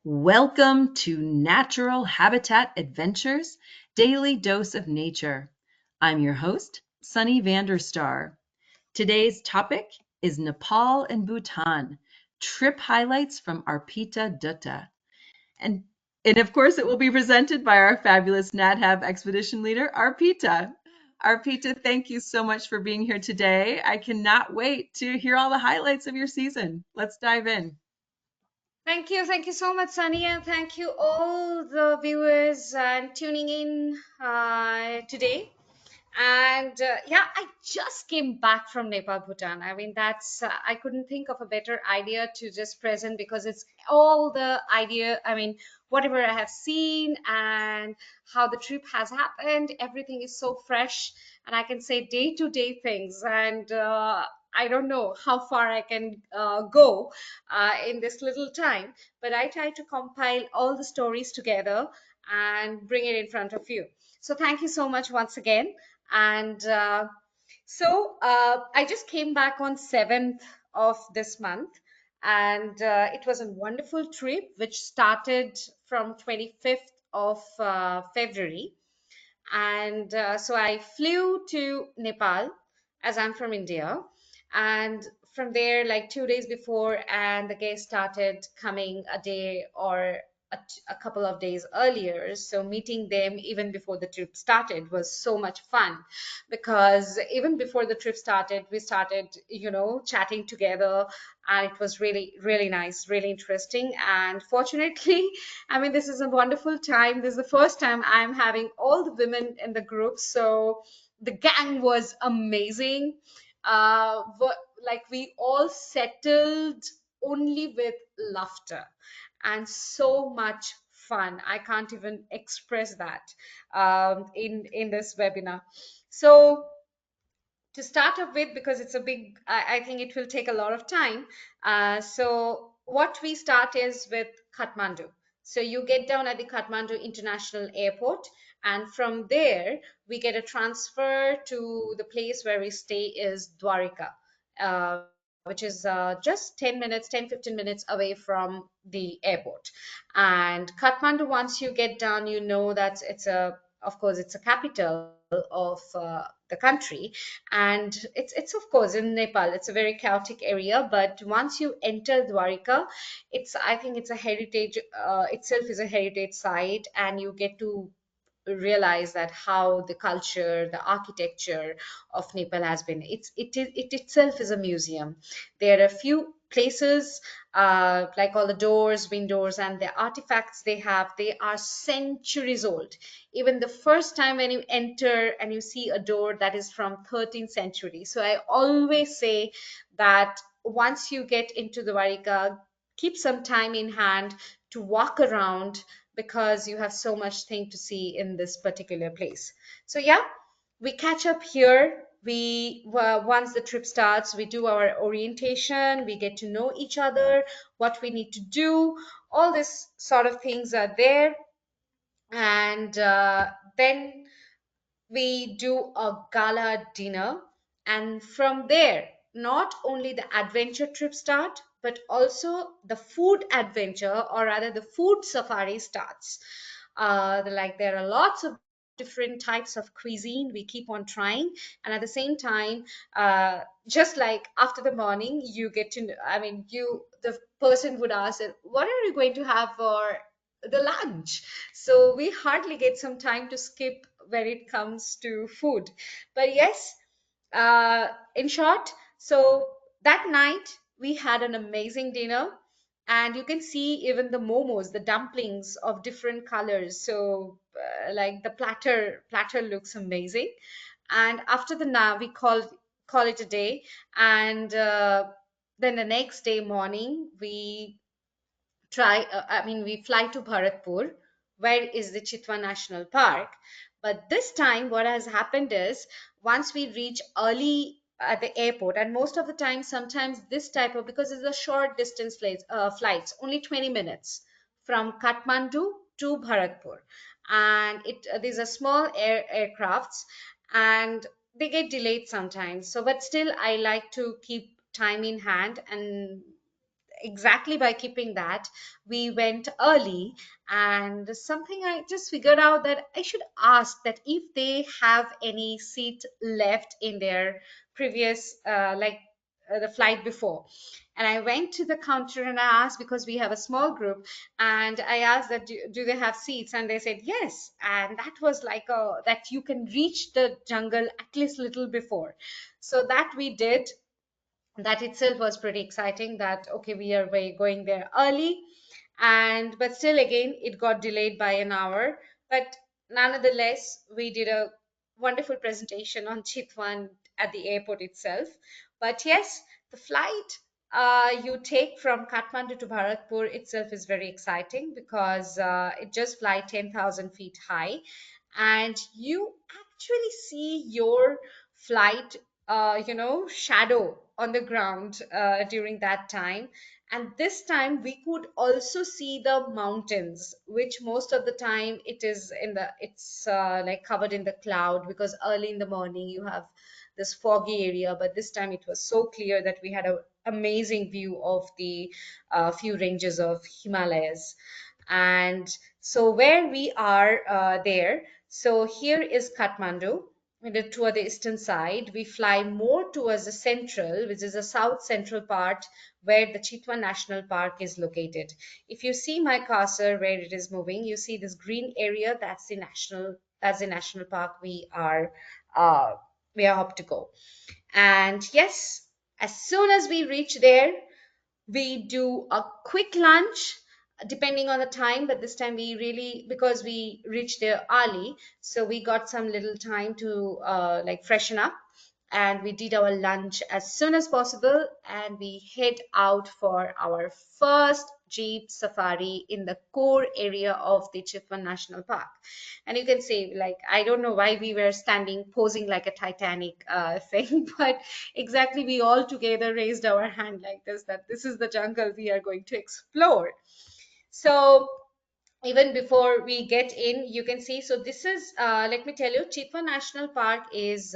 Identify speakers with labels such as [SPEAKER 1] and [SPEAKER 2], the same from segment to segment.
[SPEAKER 1] Welcome to Natural Habitat Adventures, Daily Dose of Nature. I'm your host, Sunny Vanderstar. Today's topic is Nepal and Bhutan, trip highlights from Arpita Dutta. And, and of course, it will be presented by our fabulous NatHab expedition leader, Arpita. Arpita, thank you so much for being here today. I cannot wait to hear all the highlights of your season. Let's dive in.
[SPEAKER 2] Thank you so much, Sunny, and thank you all the viewers and tuning in today. And yeah, I just came back from Nepal, Bhutan. I mean, that's I couldn't think of a better idea to just present because it's all the idea. I mean, whatever I have seen and how the trip has happened, everything is so fresh, and I can say day to day things. And I don't know how far I can go in this little time, but I try to compile all the stories together and bring it in front of you. So thank you so much once again. And I just came back on 7th of this month, and it was a wonderful trip which started from 25th of February. And so I flew to Nepal as I'm from India. And from there, like 2 days before, and the guests started coming a day or a couple of days earlier. So meeting them even before the trip started was so much fun because even before the trip started, we started, chatting together. And it was really, really nice, really interesting. And fortunately, I mean, this is a wonderful time. This is the first time I'm having all the women in the group. So the gang was amazing. Like we all settled only with laughter and so much fun. I can't even express that in this webinar. So to start up with, because it's a big, I think it will take a lot of time. So what we start is with Kathmandu. So you get down at the Kathmandu International Airport, and from there we get a transfer to the place where we stay is Dwarika, uh, which is just 10 minutes, 10-15 minutes away from the airport. And Kathmandu, once you get down, you know that of course, it's a capital of the country, and it's of course in Nepal. It's a very chaotic area, but once you enter Dwarika, I think it's a heritage itself is a heritage site, and you get to realize that how the culture, the architecture of Nepal has been. It itself is a museum. There are a few places like all the doors, windows, and the artifacts they have. They are centuries old. Even the first time when you enter and you see a door that is from 13th century. So I always say that once you get into the Varika, keep some time in hand to walk around because you have so much thing to see in this particular place. So yeah, we catch up here. Once the trip starts, we do our orientation, we get to know each other, what we need to do, all this sort of things are there. And then we do a gala dinner, and from there not only the adventure trip start, but also the food adventure, or rather the food safari starts. Like there are lots of different types of cuisine we keep on trying, and at the same time, just like after the morning you get to I mean, you the person would ask, what are you going to have for the lunch? So we hardly get some time to skip when it comes to food. But yes, in short, so that night we had an amazing dinner, and you can see even the momos, the dumplings of different colors. So like the platter looks amazing. And after the na we call it a day. And then the next day morning we fly to Bharatpur, where is the Chitwa National Park. But this time, what has happened is once we reach early at the airport, and most of the time, sometimes this type of, because it's a short distance flights, only 20 minutes from Kathmandu to Bharatpur. And these are small aircrafts, and they get delayed sometimes. So, but still, I like to keep time in hand, and exactly by keeping that, we went early. And something I just figured out that I should ask that if they have any seat left in their previous the flight before. And I went to the counter and I asked, because we have a small group, and I asked that do they have seats, and they said yes. And that was like that you can reach the jungle at least little before. So that we did. That itself was pretty exciting, that okay, we going there early. And but still again it got delayed by an hour. But nonetheless, we did a wonderful presentation on Chitwan at the airport itself. But yes, the flight you take from Kathmandu to Bharatpur itself is very exciting, because it just fly 10,000 feet high, and you actually see your flight shadow on the ground during that time. And this time we could also see the mountains, which most of the time it's like covered in the cloud, because early in the morning you have this foggy area. But this time it was so clear that we had an amazing view of the few ranges of Himalayas. And so where we are there, so here is Kathmandu. Toward the eastern side, we fly more towards the central, which is the south central part, where the Chitwan National Park is located. If you see my cursor where it is moving, you see this green area. That's the national park uh, we are up to go. And yes, as soon as we reach there, we do a quick lunch depending on the time. But this time we really, because we reached there early, so we got some little time to like freshen up. And we did our lunch as soon as possible, and we head out for our first jeep safari in the core area of the Chitwan National Park. And you can say, like, I don't know why we were standing posing like a Titanic thing, but exactly, we all together raised our hand like this, that this is the jungle we are going to explore. So even before we get in, you can see, so this is let me tell you, Chitwan National Park is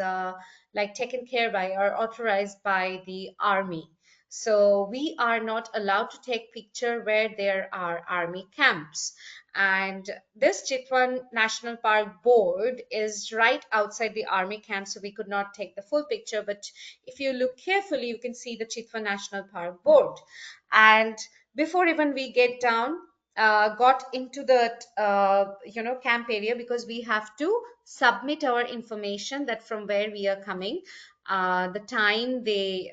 [SPEAKER 2] like taken care by or authorized by the army. So we are not allowed to take picture where there are army camps. And this Chitwan National Park board is right outside the army camp, so we could not take the full picture. But if you look carefully, you can see the Chitwan National Park board. And before even we get down, got into the camp area, because we have to submit our information, that from where we are coming, the time they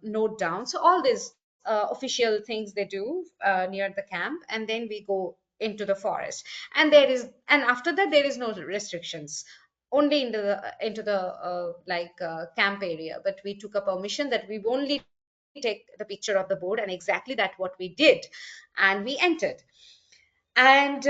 [SPEAKER 2] note down, so all these official things they do near the camp. And then we go into the forest. And after that there is no restrictions, only into the camp area. But we took a permission that we only take the picture of the board, and exactly that what we did. And we entered. And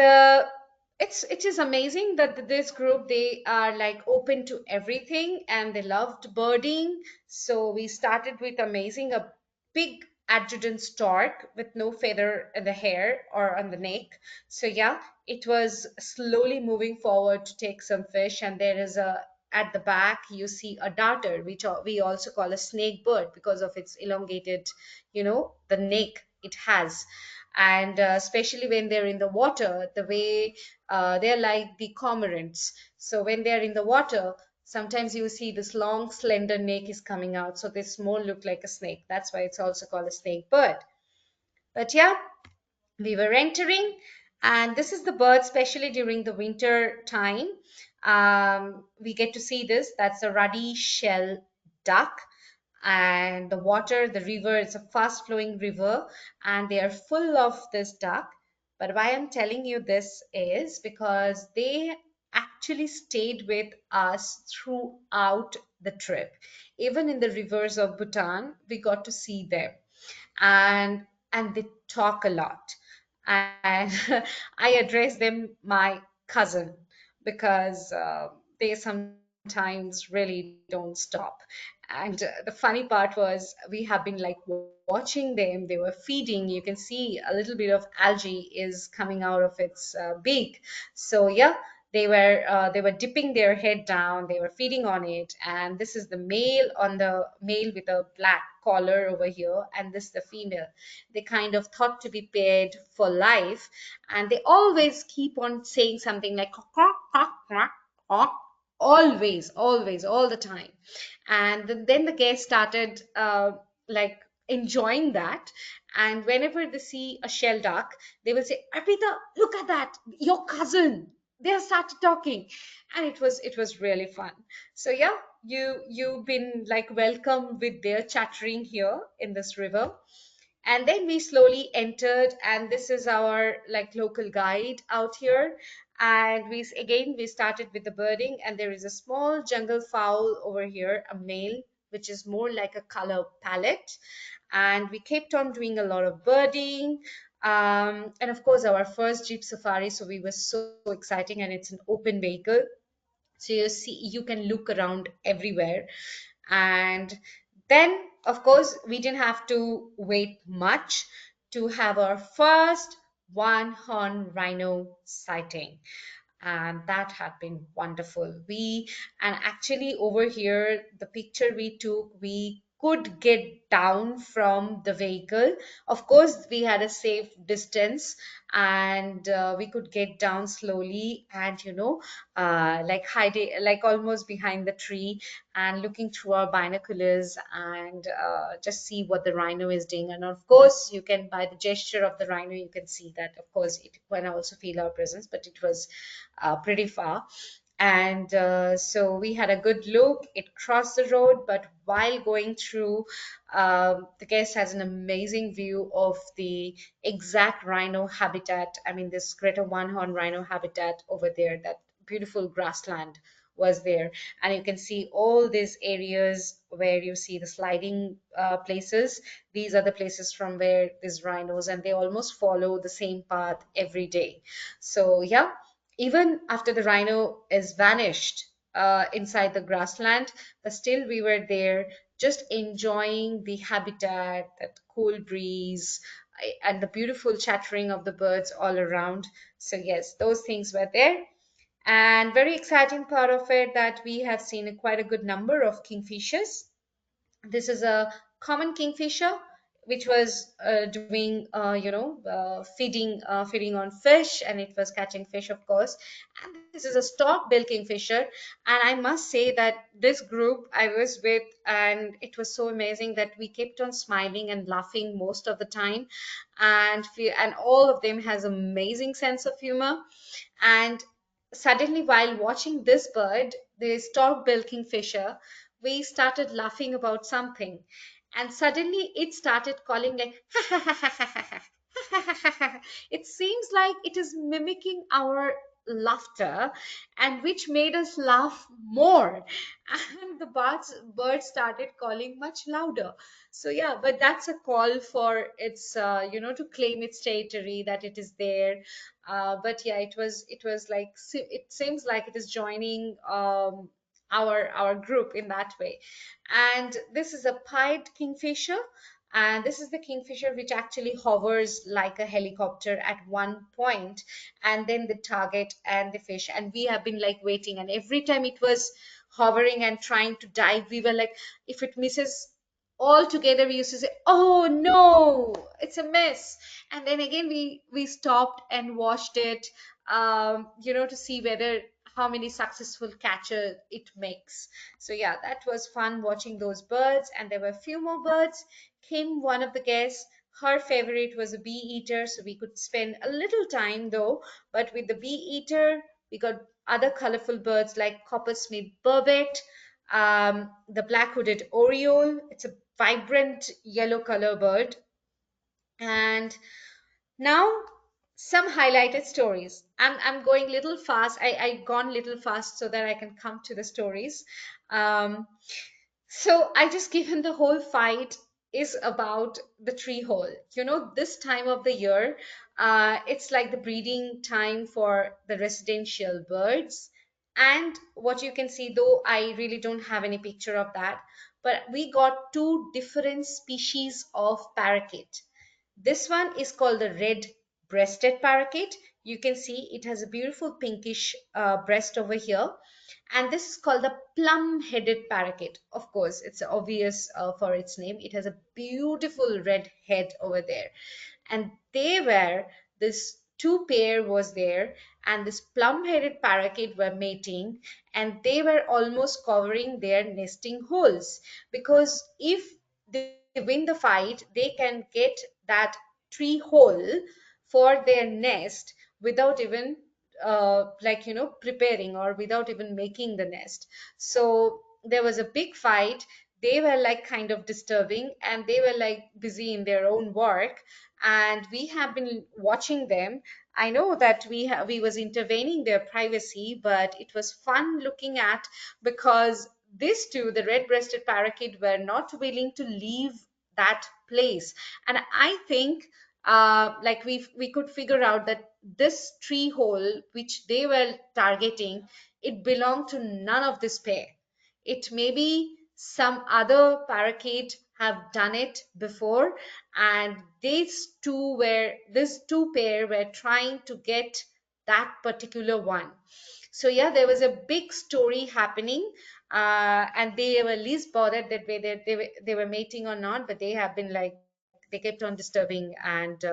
[SPEAKER 2] it is amazing that this group, they are like open to everything, and they loved birding. So we started with amazing a big adjutant stork with no feather in the hair or on the neck. So yeah, it was slowly moving forward to take some fish. And there is a, at the back you see a darter, which we also call a snake bird, because of its elongated, the neck it has. And especially when they're in the water, the way they're like the cormorants. So when they're in the water, sometimes you see this long slender neck is coming out, so this more look like a snake. That's why it's also called a snake bird. But yeah, we were entering, and this is the bird, especially during the winter time. We get to see this. That's a ruddy shell duck. And the water, the river, it's a fast flowing river, and they are full of this duck. But why I'm telling you this is because they actually stayed with us throughout the trip. Even in the rivers of Bhutan, we got to see them. And they talk a lot. And I address them my cousin, because they sometimes really don't stop. And the funny part was, we have been like watching them. They were feeding. You can see a little bit of algae is coming out of its beak. So yeah, they were dipping their head down, they were feeding on it, and this is the male, on the male with a black collar over here, and this the female. They kind of thought to be paired for life, and they always keep on saying something like "Quack, quack, quack, quack," always, always, all the time. And then the guests started like enjoying that. And whenever they see a shell duck, they will say, "Arpita, look at that, your cousin." They have started talking, and it was really fun. So yeah, you've been like welcome with their chattering here in this river. And then we slowly entered, and this is our like local guide out here. And we started with the birding, and there is a small jungle fowl over here, a male, which is more like a color palette. And we kept on doing a lot of birding. And of course, our first jeep safari, so we were so exciting, and it's an open vehicle, so you can look around everywhere. And then of course we didn't have to wait much to have our first one horn rhino sighting, and that had been wonderful. We and actually over here, the picture we took, we could get down from the vehicle. Of course, we had a safe distance, and we could get down slowly, and like hiding, like almost behind the tree, and looking through our binoculars, and just see what the rhino is doing. And of course, you can, by the gesture of the rhino, you can see that of course it can also feel our presence, but it was pretty far. And so we had a good look. It crossed the road, but while going through, the guest has an amazing view of the exact rhino habitat. I mean, this greater one horn rhino habitat over there, that beautiful grassland was there. And you can see all these areas where you see the sliding places. These are the places from where these rhinos, and they almost follow the same path every day. So yeah, even after the rhino is vanished inside the grassland, but still we were there just enjoying the habitat, that cool breeze, and the beautiful chattering of the birds all around. So yes, those things were there. And very exciting part of it, that we have seen quite a good number of kingfishers. This is a common kingfisher which was doing feeding on fish, and it was catching fish, of course. And this is a stork bill kingfisher, and I must say that this group I was with, and it was so amazing that we kept on smiling and laughing most of the time. And all of them has amazing sense of humor. And suddenly, while watching this bird, the stork-bill kingfisher, we started laughing about something. And suddenly it started calling like, ha ha ha ha ha ha ha ha ha ha. It seems like it is mimicking our laughter, and which made us laugh more. And the birds started calling much louder. So yeah, but that's a call for its to claim its territory, that it is there. But yeah, it was like, it seems like it is joining our group in that way. And this is a pied kingfisher, and this is the kingfisher which actually hovers like a helicopter at one point, and then the target and the fish. And we have been like waiting, and every time it was hovering and trying to dive, we were like, if it misses all together, we used to say, "Oh no, it's a mess." And then again we stopped and watched it, to see whether how many successful catches it makes. So yeah, that was fun watching those birds. And there were a few more birds. Came one of the guests, her favorite was a bee eater, so we could spend a little time though. But with the bee eater, we got other colorful birds like coppersmith burbot, the black-hooded oriole. It's a vibrant yellow color bird. And now some highlighted stories. I'm going little fast. I gone little fast so that I can come to the stories. Um, so I just given the whole fight is about the tree hole. This time of the year, it's like the breeding time for the residential birds. And what you can see, though I really don't have any picture of that, but we got two different species of parakeet. This one is called the red breasted parakeet. You can see it has a beautiful pinkish breast over here, and this is called the plum-headed parakeet. Of course, it's obvious for its name. It has a beautiful red head over there, and they were this two pair was there, and this plum-headed parakeet were mating, and they were almost covering their nesting holes, because if they win the fight, they can get that tree hole for their nest without even preparing, or without even making the nest. So there was a big fight. They were like kind of disturbing, and they were like busy in their own work, and we have been watching them. I know that we was intervening their privacy, but it was fun looking at, because these two, the red-breasted parakeet, were not willing to leave that place. And I think like we could figure out that this tree hole which they were targeting, it belonged to none of this pair. It may be some other parakeet have done it before, and these two pair were trying to get that particular one. So yeah, there was a big story happening, and they were least bothered that they were mating or not, but they have been like, they kept on disturbing and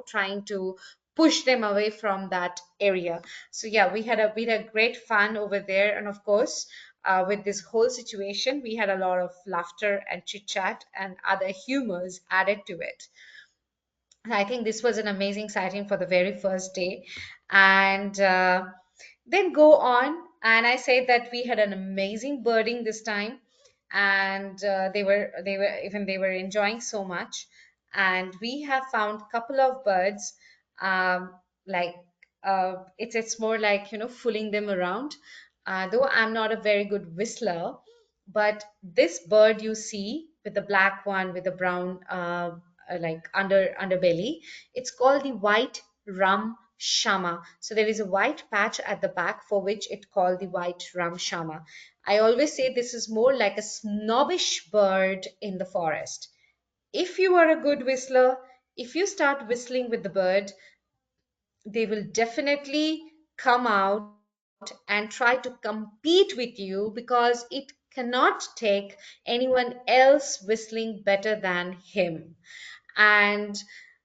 [SPEAKER 2] trying to push them away from that area. So yeah, we had great fun over there, and of course, with this whole situation, we had a lot of laughter and chit chat and other humors added to it. I think this was an amazing sighting for the very first day. And then go on. And I said that we had an amazing birding this time. And they were enjoying so much. And we have found a couple of birds, um, like it's more like fooling them around. Though I'm not a very good whistler, but this bird you see with the black one with the brown like underbelly, it's called the white rum shama. So there is a white patch at the back for which it called the white rum shama. I always say this is more like a snobbish bird in the forest. If you are a good whistler, if you start whistling with the bird, they will definitely come out and try to compete with you, because it cannot take anyone else whistling better than him. And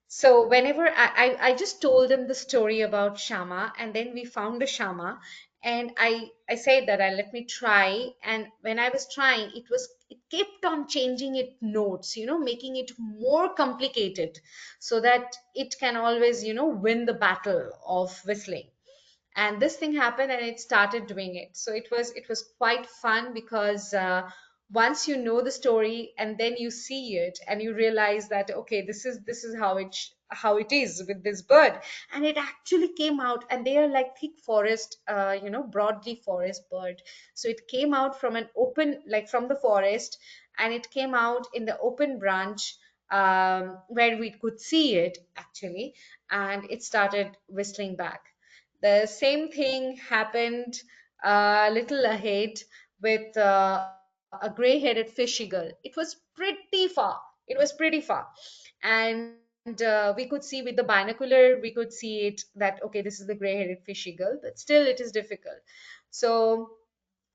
[SPEAKER 2] so whenever I just told him the story about Shama, and then we found the Shama, and I said that I let me try. And when I was trying, it kept on changing its notes, making it more complicated, so that it can always win the battle of whistling. And this thing happened, and it started doing it. So it was quite fun, because once you know the story and then you see it and you realize that, okay, this is how it is with this bird. And it actually came out, and they are like thick forest, broadly forest bird. So it came out from an open, like from the forest, and it came out in the open branch, where we could see it actually, and it started whistling back. The same thing happened a little ahead with a gray-headed fish eagle. It was pretty far. It was pretty far. And we could see with the binocular, we could see it that, okay, this is the gray-headed fish eagle, but still it is difficult. So,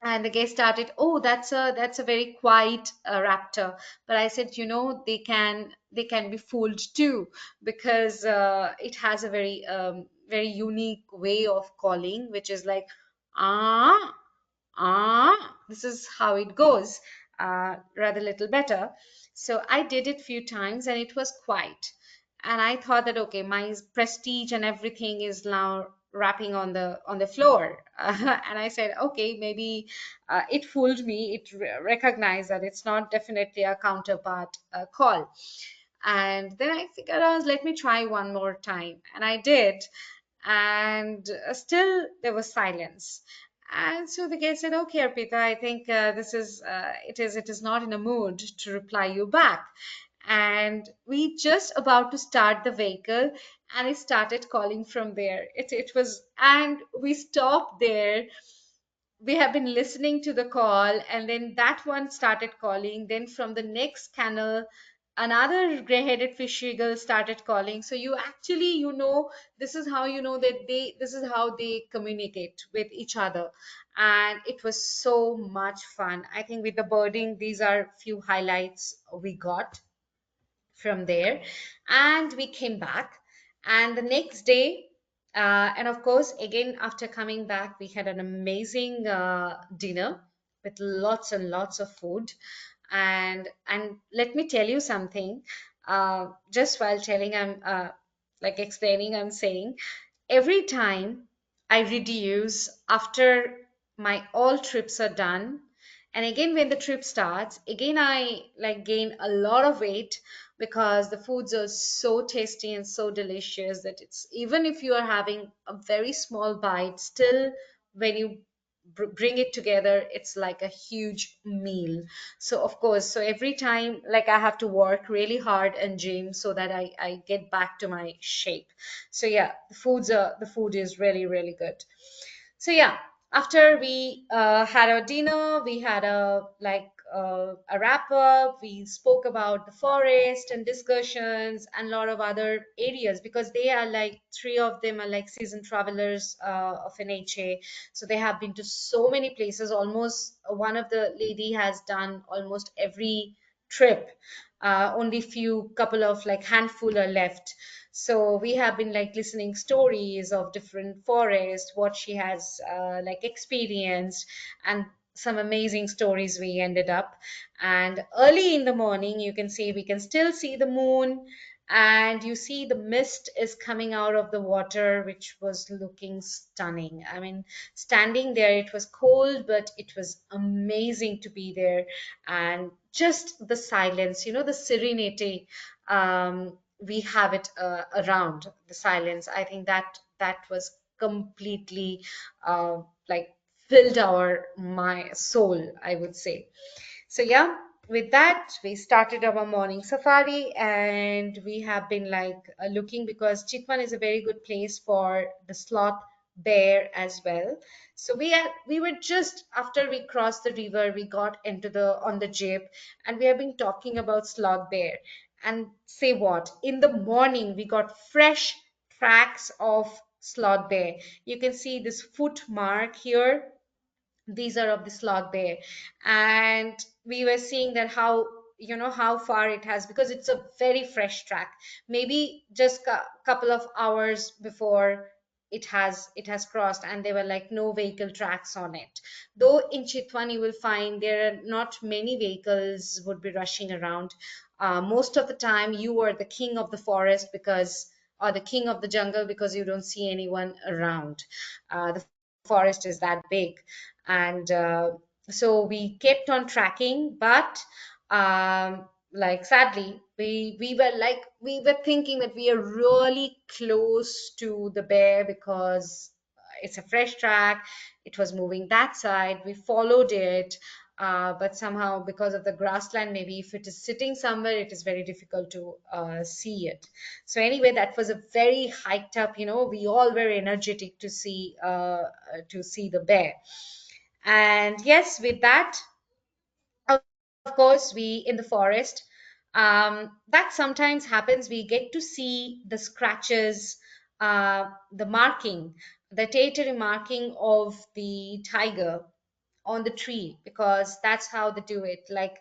[SPEAKER 2] and the guest started, oh, that's a very quiet raptor. But I said, they can be fooled too, because it has a very unique way of calling, which is like, ah, this is how it goes, rather little better. So I did it few times, and it was quiet. And I thought that, okay, my prestige and everything is now wrapping on the floor. And I said, okay, maybe it fooled me. It recognized that it's not definitely a counterpart call. And then I figured out, let me try one more time, and I did. And still there was silence. And so the guy said, okay, Arpita, I think it is not in a mood to reply you back. And we just about to start the vehicle, and it started calling from there. It was, and we stopped there. We have been listening to the call, and then that one started calling. Then from the next canal, another gray-headed fish eagle started calling. So you actually, this is how you know that this is how they communicate with each other. And it was so much fun. I think with the birding, these are few highlights we got from there. And we came back, and the next day, and of course, again, after coming back, we had an amazing dinner with lots and lots of food. And let me tell you something, just while telling, I'm like explaining, I'm saying, every time I reduce after my all trips are done, and again when the trip starts, again I like gain a lot of weight, because the foods are so tasty and so delicious that it's, even if you are having a very small bite, still when you bring it together, it's like a huge meal. So of course, so every time, like, I have to work really hard and gym so that I get back to my shape. So yeah, the food is really really good. So yeah, after we had our dinner, we had a wrap up. We spoke about the forest and discussions and a lot of other areas, because they are like, three of them are like seasoned travelers of NHA. So they have been to so many places. Almost one of the lady has done almost every trip. Only few couple of like handful are left. So we have been like listening stories of different forests, what she has like experienced, and some amazing stories we ended up. And early in the morning, you can see, we can still see the moon, and you see the mist is coming out of the water, which was looking stunning. I mean, standing there, it was cold, but it was amazing to be there. And just the silence, the serenity, we have it around the silence. I think that was completely like filled our my soul, I would say. So yeah, with that, we started our morning safari, and we have been like looking, because Chitwan is a very good place for the sloth bear as well. So we were just after we crossed the river, we got into the on the jeep, and we have been talking about sloth bear. And say what? In the morning, we got fresh tracks of sloth bear. You can see this foot mark here, these are of the sloth bear. And we were seeing that how, how far it has, because it's a very fresh track, maybe just a couple of hours before it has crossed, and there were like no vehicle tracks on it. Though in Chitwan you will find there are not many vehicles would be rushing around. Most of the time you are the king of the forest, because, or the king of the jungle, because you don't see anyone around. The forest is that big. And so we kept on tracking, but like sadly, we were thinking that we are really close to the bear, because it's a fresh track. It was moving that side, we followed it. But somehow, because of the grassland, maybe if it is sitting somewhere, it is very difficult to see it. So anyway, that was a very hiked up, we all were energetic to see the bear. And yes, with that, of course, we in the forest, that sometimes happens. We get to see the scratches, the marking, the territory marking of the tiger on the tree, because that's how they do it, like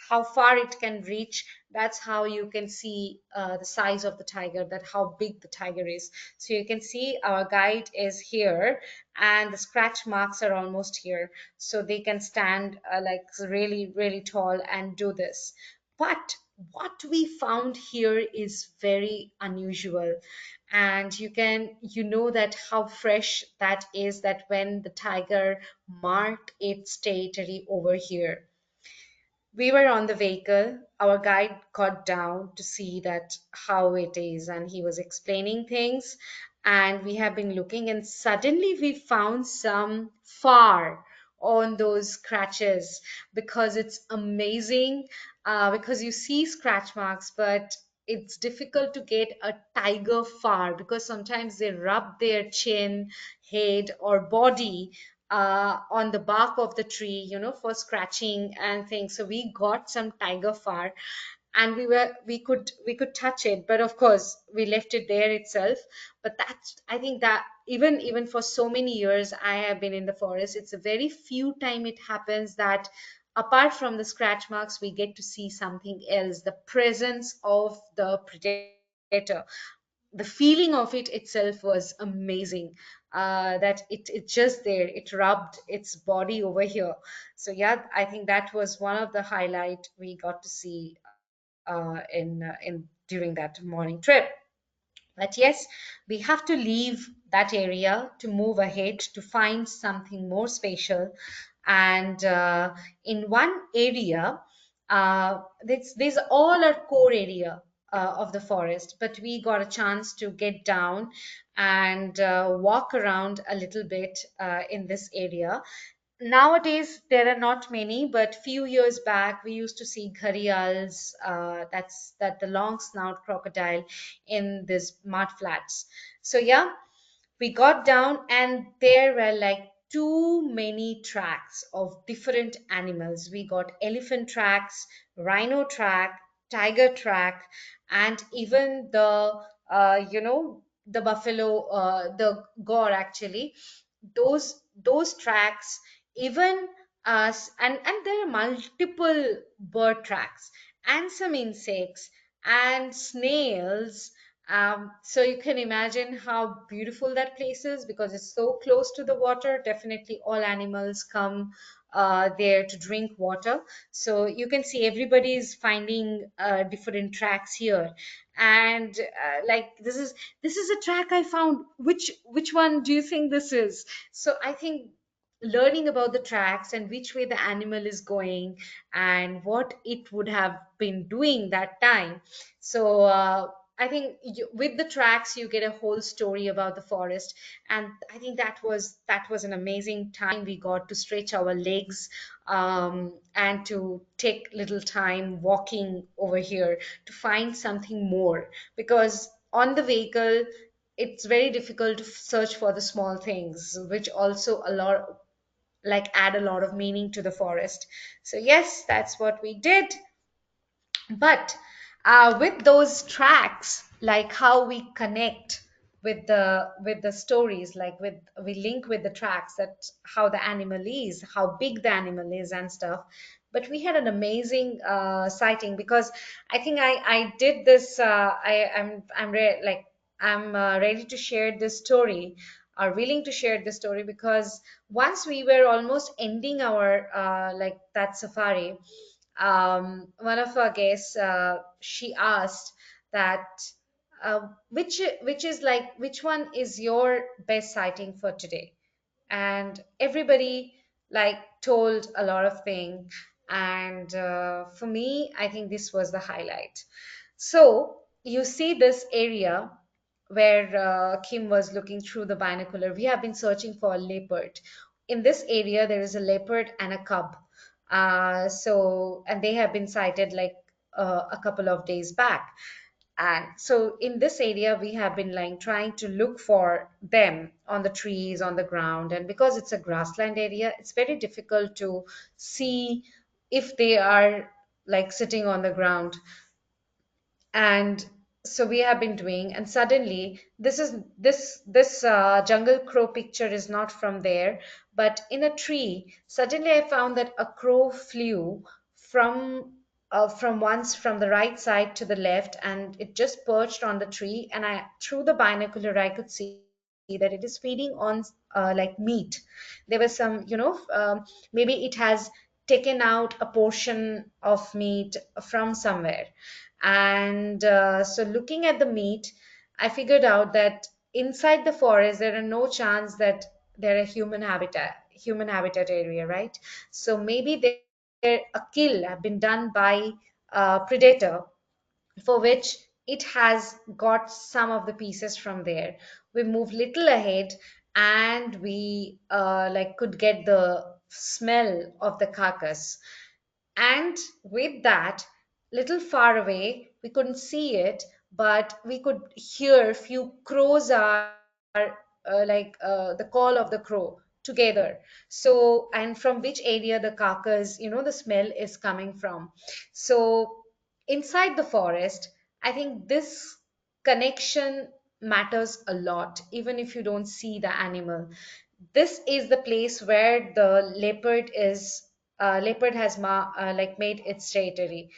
[SPEAKER 2] how far it can reach. That's how you can see the size of the tiger, that how big the tiger is. So you can see our guide is here, and the scratch marks are almost here, so they can stand like really really tall and do this. But what we found here is very unusual. And you know that how fresh that is, that when the tiger marked its territory over here, we were on the vehicle. Our guide got down to see that how it is, and he was explaining things. And we have been looking, and suddenly we found some far on those scratches, because it's amazing. Because you see scratch marks, but it's difficult to get a tiger far, because sometimes they rub their chin, head, or body on the bark of the tree, for scratching and things. So we got some tiger fur, and we could touch it, but of course we left it there itself. But that's, I think that even for so many years I have been in the forest, it's a very few time it happens that apart from the scratch marks we get to see something else, the presence of the predator. The feeling of it itself was amazing, that it's just there, it rubbed its body over here. So yeah, I think that was one of the highlight we got to see in during that morning trip. But yes, we have to leave that area to move ahead to find something more spatial. And in one area, this all our core area of the forest, but we got a chance to get down and walk around a little bit in this area. Nowadays there are not many, but few years back we used to see gharials, that the long snout crocodile in these mud flats. So yeah, we got down and there were like too many tracks of different animals. We got elephant tracks, rhino track, tiger track, and even the buffalo, the gore actually. Those tracks, even and there are multiple bird tracks and some insects and snails. So you can imagine how beautiful that place is because it's so close to the water. Definitely, all animals come there to drink water. So you can see everybody is finding different tracks here, and like this is a track I found. Which one do you think this is? So I think learning about the tracks and which way the animal is going and what it would have been doing that time. So I think with the tracks you get a whole story about the forest, and I think that was an amazing time. We got to stretch our legs, and to take little time walking over here to find something more, because on the vehicle it's very difficult to search for the small things, which also a lot like add a lot of meaning to the forest. So yes, that's what we did. But with those tracks, like how we connect with the stories, like with we link with the tracks, that how the animal is, how big the animal is and stuff. But we had an amazing sighting, because I think I did this. I'm ready to share this story, are willing to share this story, because once we were almost ending our like that safari, one of our guests, she asked that which one is your best sighting for today, and everybody like told a lot of things, and for me I think this was the highlight. So you see this area where Kim was looking through the binocular. We have been searching for a leopard. In this area there is a leopard and a cub, and they have been sighted like a couple of days back. And so in this area, we have been like trying to look for them on the trees, on the ground. And because it's a grassland area, it's very difficult to see if they are like sitting on the ground. And so we have been doing, and suddenly this jungle crow picture is not from there, but in a tree. Suddenly I found that a crow flew from once from the right side to the left, and it just perched on the tree, and I through the binocular I could see that it is feeding on like meat. There was some, maybe it has taken out a portion of meat from somewhere. And so looking at the meat, I figured out that inside the forest there are no chance that there are human habitat area, right? So maybe there a kill have been done by a predator, for which it has got some of the pieces from there. We move little ahead, and we like could get the smell of the carcass. And with that, little far away, we couldn't see it, but we could hear few crows are the call of the crow together. So, and from which area the carcass, the smell is coming from. So inside the forest, I think this connection matters a lot, even if you don't see the animal. This is the place where the leopard has like made its territory,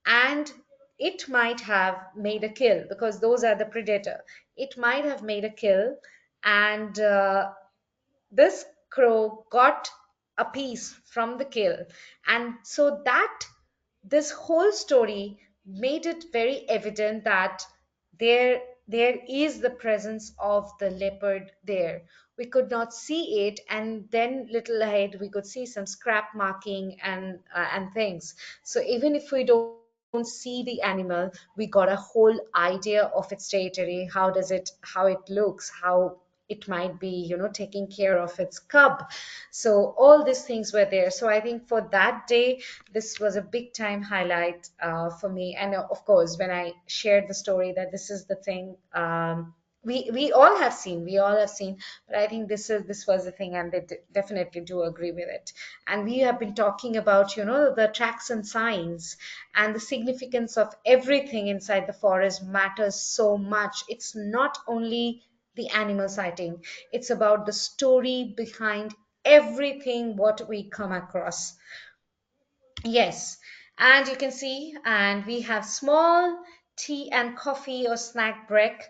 [SPEAKER 2] and it might have made a kill because those are the predator. It might have made a kill, and this crow got a piece from the kill, and so that this whole story made it very evident that there is the presence of the leopard there. We could not see it, and then little ahead we could see some scrap marking and things. So even if we don't see the animal, we got a whole idea of its territory. How it looks, how it might be, taking care of its cub. So all these things were there. So I think for that day, this was a big time highlight for me. And of course, when I shared the story that this is the thing, we all have seen, but I think this was the thing, and they definitely do agree with it. And we have been talking about, the tracks and signs, and the significance of everything inside the forest matters so much. It's not only the animal sighting, it's about the story behind everything what we come across. Yes, and you can see, and we have small tea and coffee or snack break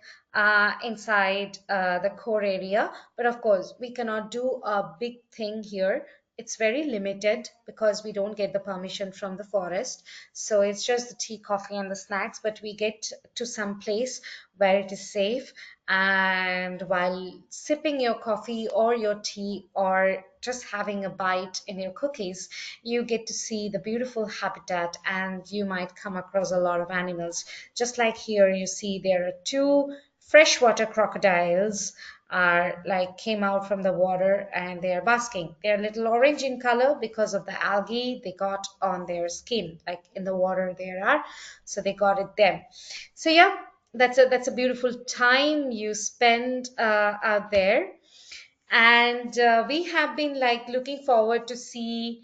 [SPEAKER 2] inside the core area. But of course, we cannot do a big thing here. It's very limited because we don't get the permission from the forest. So it's just the tea, coffee, and the snacks. But we get to some place where it is safe. And while sipping your coffee or your tea or just having a bite in your cookies, you get to see the beautiful habitat, and you might come across a lot of animals. Just like here, you see there are two freshwater crocodiles are like came out from the water and they are basking. They're a little orange in color because of the algae they got on their skin, like in the water there are. So they got it them. So yeah, that's a beautiful time you spend out there. And we have been like looking forward to see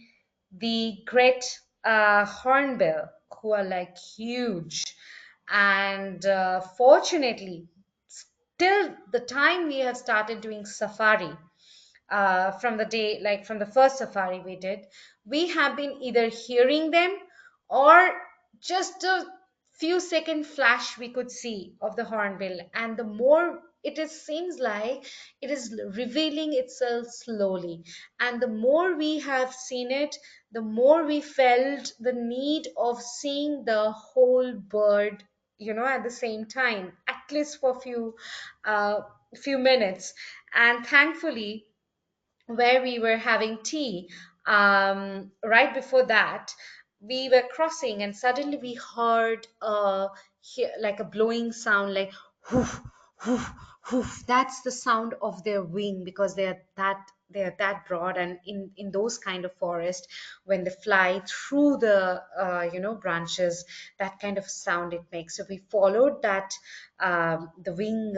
[SPEAKER 2] the great hornbill, who are like huge. And fortunately, till the time we have started doing safari, from the day, like from the first safari we did, we have been either hearing them or just a few second flash we could see of the hornbill. And the more it is seems like it is revealing itself slowly. And the more we have seen it, the more we felt the need of seeing the whole bird, at the same time, at least for uh, few minutes. And thankfully, where we were having tea, right before that, we were crossing, and suddenly we heard like a blowing sound, like whoof, whoof, whoof. That's the sound of their wing, because they're that broad, and in those kind of forest, when they fly through the branches, that kind of sound it makes. So we followed that, the wing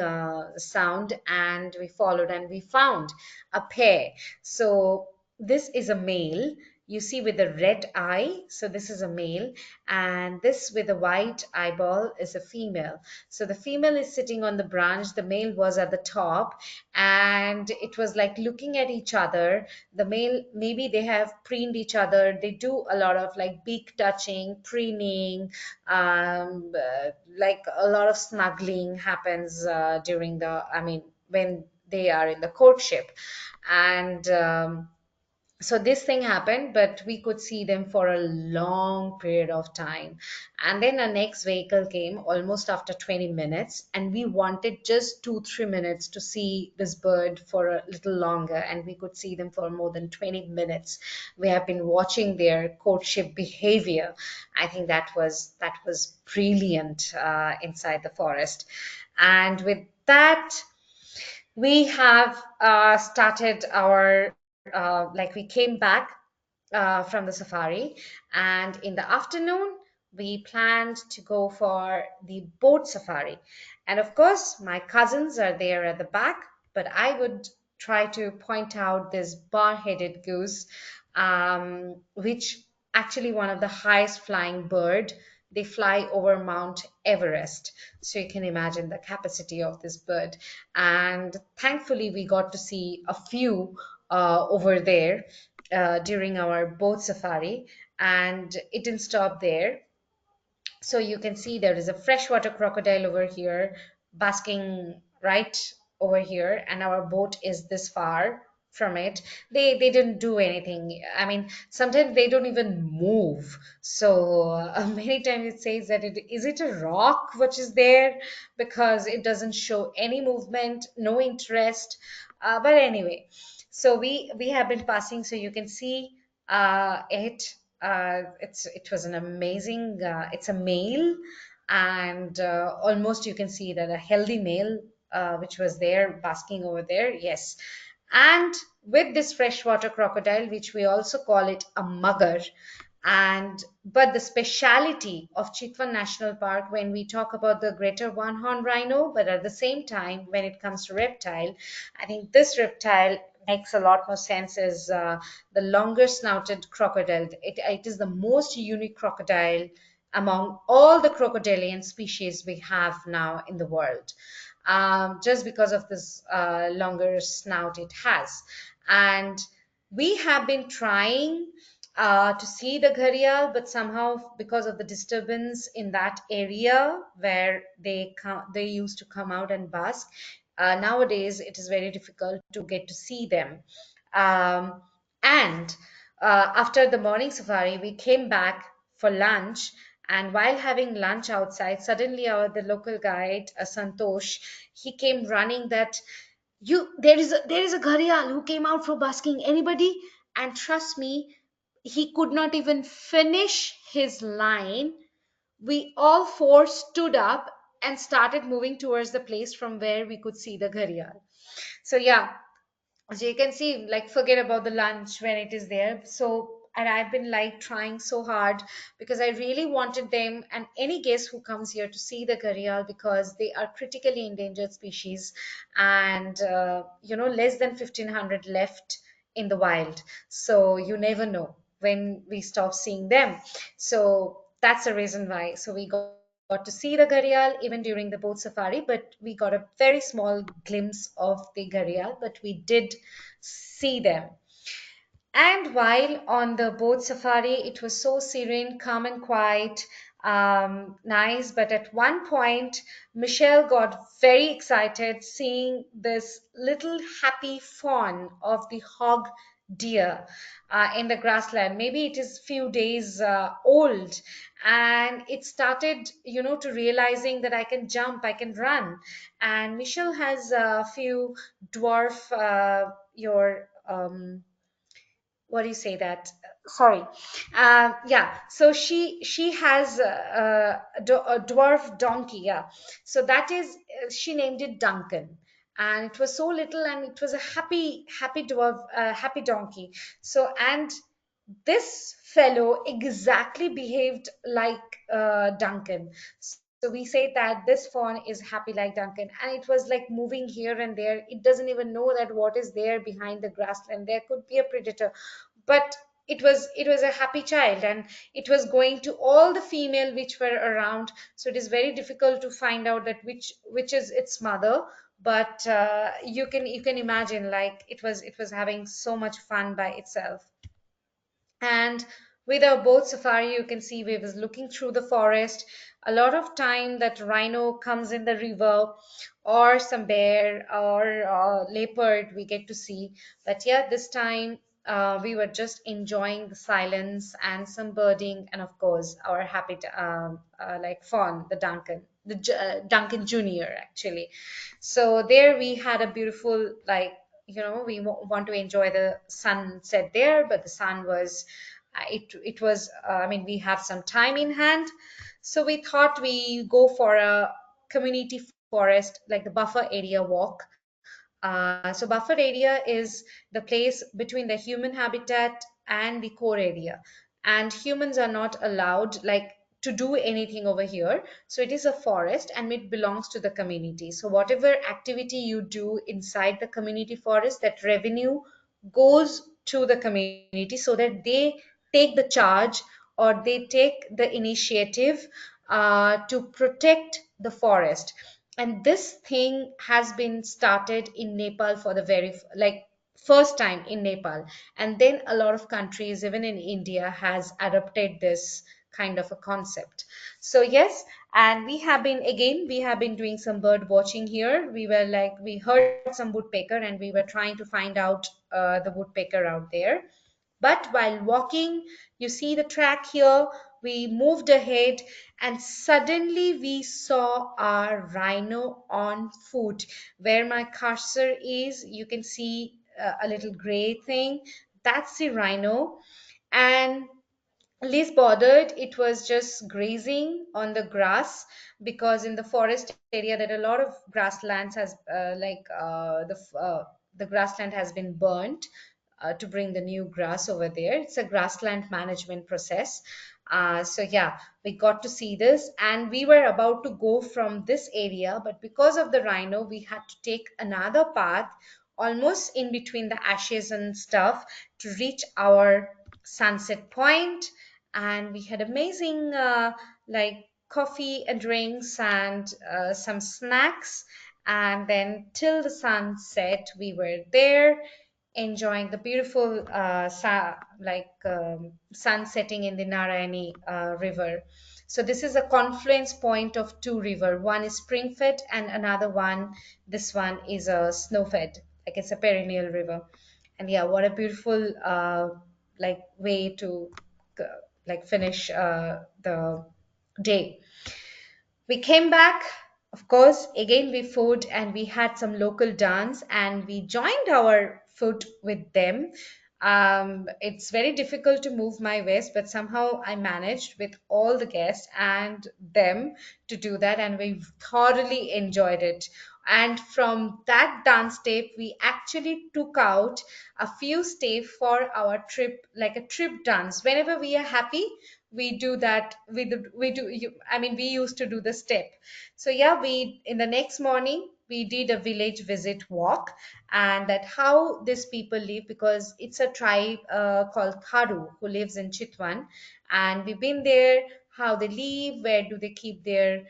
[SPEAKER 2] sound, and we followed, and we found a pair. So this is a male, you see, with a red eye. So this is a male, and this with a white eyeball is a female. So the female is sitting on the branch, the male was at the top, and it was like looking at each other. The male, maybe they have preened each other. They do a lot of like beak touching, preening, like a lot of snuggling happens during the, I mean, when they are in the courtship. And so this thing happened, but we could see them for a long period of time. And then our next vehicle came almost after 20 minutes, and we wanted just 2 3 minutes to see this bird for a little longer, and we could see them for more than 20 minutes. We have been watching their courtship behavior. I think that was brilliant inside the forest. And with that, we have started our like we came back from the safari, and in the afternoon we planned to go for the boat safari. And of course my cousins are there at the back, but I would try to point out this bar-headed goose, which actually one of the highest flying bird they fly over Mount Everest. So you can imagine the capacity of this bird. And thankfully, we got to see a few over there during our boat safari. And it didn't stop there. So you can see there is a freshwater crocodile over here, basking right over here, and our boat is this far from it. They didn't do anything. I mean, sometimes they don't even move. So many times it says that it is it a rock which is there, because it doesn't show any movement, no interest. But anyway, so we have been passing, so you can see it. It was an amazing. It's a male, and almost you can see that a healthy male, which was there basking over there. Yes, and with this freshwater crocodile, which we also call it a mugger, and but the speciality of Chitwan National Park, when we talk about the greater one horn rhino, but at the same time, when it comes to reptile, I think this reptile makes a lot more sense as the longer snouted crocodile. It is the most unique crocodile among all the crocodilian species we have now in the world, just because of this longer snout it has. And we have been trying to see the gharial, but somehow because of the disturbance in that area where they used to come out and bask, nowadays it is very difficult to get to see them. And After the morning safari, we came back for lunch. And while having lunch outside, suddenly the local guide, Santosh, he came running that there is a gharial who came out for basking. Anybody? And trust me, he could not even finish his line. We all four stood up and started moving towards the place from where we could see the gharial. So yeah, so you can see, like, forget about the lunch when it is there. So, and I've been like trying so hard because I really wanted them and any guest who comes here to see the gharial, because they are critically endangered species, and less than 1500 left in the wild. So you never know when we stop seeing them. So that's the reason why. So we got to see the gharial even during the boat safari, but we got a very small glimpse of the gharial, but we did see them. And while on the boat safari, it was so serene, calm, and quiet, nice. But at one point, Michelle got very excited seeing this little happy fawn of the hog deer in the grassland. Maybe it is few days old, and it started, to realizing that I can jump, I can run. And Michelle has a few dwarf, your what do you say that, sorry, yeah, so she has a dwarf donkey, yeah. So that is, she named it Duncan, and it was so little, and it was a happy dwarf, happy donkey. So, and this fellow exactly behaved like Duncan. So we say that this fawn is happy like Duncan, and it was like moving here and there. It doesn't even know that what is there behind the grassland. There could be a predator, but it was a happy child, and it was going to all the female which were around. So it is very difficult to find out that which is its mother. But you can imagine, like, it was having so much fun by itself. And with our boat safari, you can see we was looking through the forest. A lot of time that rhino comes in the river, or some bear or leopard we get to see. But yeah, this time we were just enjoying the silence and some birding, and of course our happy like fawn, the Duncan, Duncan Junior actually. So there we had a beautiful, like, we want to enjoy the sunset there, but the sun was it was I mean, we have some time in hand, so we thought we go for a community forest, like the buffer area walk. So buffer area is the place between the human habitat and the core area, and humans are not allowed, like, to do anything over here. So it is a forest and it belongs to the community. So whatever activity you do inside the community forest, that revenue goes to the community so that they take the charge or they take the initiative to protect the forest. And this thing has been started in Nepal for the very like first time in Nepal, and then a lot of countries, even in India, has adopted this kind of a concept. So yes, and we have been doing some bird watching here. We were like, we heard some woodpecker and we were trying to find out the woodpecker out there. But while walking, you see the track here, we moved ahead and suddenly we saw a rhino on foot. Where my cursor is, you can see a little gray thing. That's the rhino. And least bothered, it was just grazing on the grass, because in the forest area there are a lot of grasslands has the grassland has been burnt to bring the new grass over there. It's a grassland management process. So yeah, we got to see this and we were about to go from this area, but because of the rhino we had to take another path almost in between the ashes and stuff to reach our sunset point. And we had amazing like coffee and drinks and some snacks, and then till the sun set we were there enjoying the beautiful sun setting in the Narayani river. So this is a confluence point of two river. One is spring fed and another one, this one is a snow fed, like it's a perennial river. And yeah, what a beautiful way to uh, finish the day. We came back, of course, again we food and we had some local dance and we joined our foot with them. It's very difficult to move my waist, but somehow I managed with all the guests and them to do that, and we thoroughly enjoyed it. And from that dance tape, we actually took out a few steps for our trip, like a trip dance. Whenever we are happy, we do that. We used to do the step. So yeah, we in the next morning we did a village visit walk, and that how these people live, because it's a tribe called Tharu who lives in Chitwan, and we've been there, how they live, where do they keep their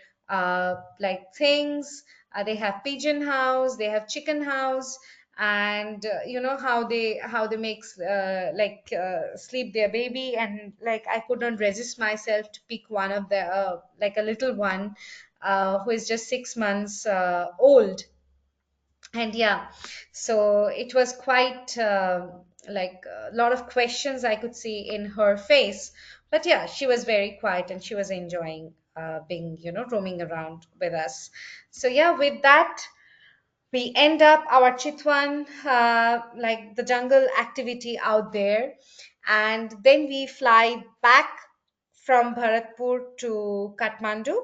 [SPEAKER 2] things. They have pigeon house, they have chicken house, and you know how they make sleep their baby. And like I could not resist myself to pick one of the like a little one who is just 6 months old. And yeah, so it was quite a lot of questions I could see in her face, but yeah, she was very quiet and she was enjoying being, roaming around with us. So yeah, with that we end up our Chitwan, like the jungle activity out there. And then we fly back from Bharatpur to Kathmandu.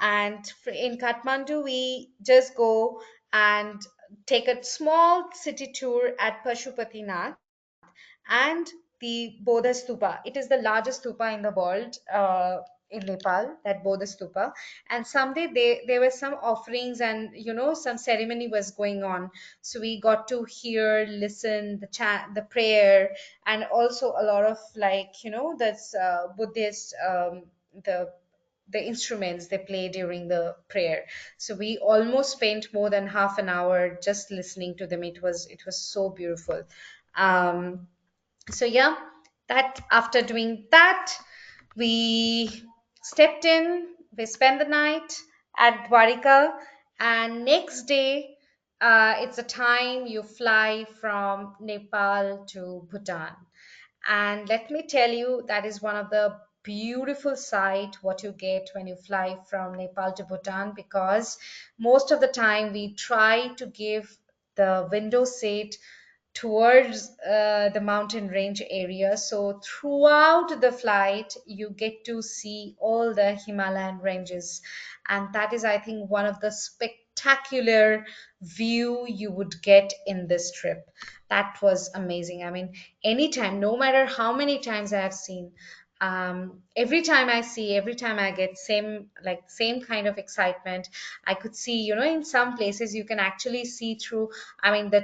[SPEAKER 2] And in Kathmandu, we just go and take a small city tour at Pashupatinath and the Bodha Stupa. It is the largest stupa in the world, in Nepal, that Bodha Stupa. And someday there were some offerings and some ceremony was going on. So we got to hear, listen, the chant, the prayer, and also a lot of that's Buddhist the instruments they play during the prayer. So we almost spent more than half an hour just listening to them. It was so beautiful. Um, so yeah, that after doing that, we stepped in, we spent the night at Dwarika, and next day, it's a time you fly from Nepal to Bhutan. And let me tell you, that is one of the beautiful sight what you get when you fly from Nepal to Bhutan, because most of the time we try to give the window seat towards the mountain range area. So throughout the flight, you get to see all the Himalayan ranges, and that is, I think, one of the spectacular view you would get in this trip. That was amazing. I mean, anytime, no matter how many times I have seen. Every time I get same kind of excitement. I could see, in some places you can actually see through, the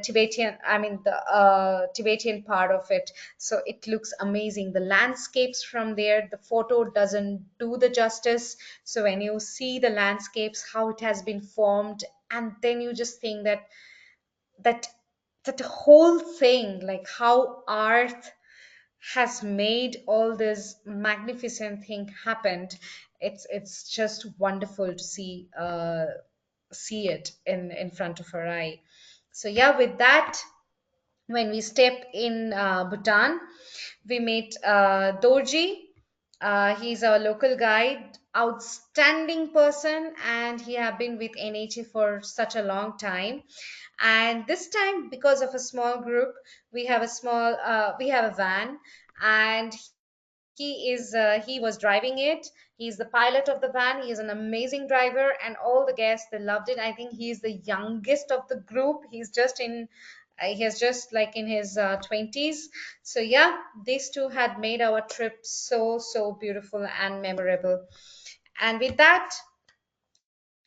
[SPEAKER 2] Tibetan part of it. So it looks amazing. The landscapes from there, the photo doesn't do the justice. So when you see the landscapes, how it has been formed, and then you just think that that whole thing, like how art has made all this magnificent thing happened. It's just wonderful to see it in front of our eye. So yeah, with that, when we step in Bhutan, we meet Dorji. He's a local guide, outstanding person, and he have been with NHA for such a long time. And this time, because of a small group, we have a van, and he was driving it. He's the pilot of the van. He is an amazing driver, and all the guests, they loved it. I think he's the youngest of the group. He's just like in his 20s. So yeah, these two had made our trip so beautiful and memorable. And with that,